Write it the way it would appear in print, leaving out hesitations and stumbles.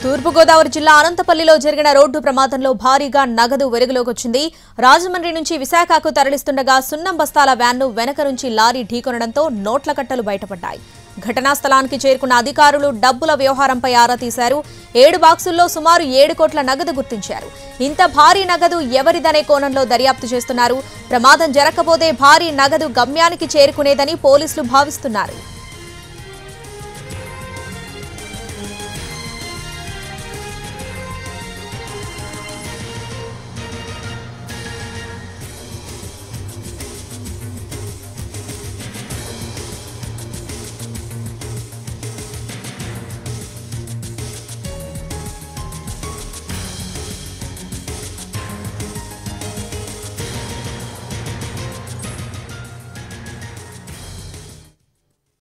తూర్పుగోదావరి జిల్లా అనంతపల్లిలో జరిగిన రోడ్డు ప్రమాదంలో భారీగా నగదు వెలుగులోకి వచ్చింది. రాజమండ్రి నుంచి విశాఖకు తరలిస్తుండగా సున్నం బస్తాల వ్యాన్ను వెనక నుంచి లారీ ఢీకొనడంతో నోట్ల కట్టలు బయటపడ్డాయి. ఘటనా స్థలానికి చేరుకున్న అధికారులు డబ్బుల వ్యవహారంపై ఆరా తీశారు. 7 బాక్సుల్లో సుమారు 7 కోట్ల నగదు గుర్తించారు. ఇంత భారీ నగదు ఎవరిదనే కోణంలో దర్యాప్తు చేస్తున్నారు. ప్రమాదం జరగకపోతే భారీ నగదు గమ్యానికి చేరుకునేదని పోలీసులు భావిస్తున్నారు.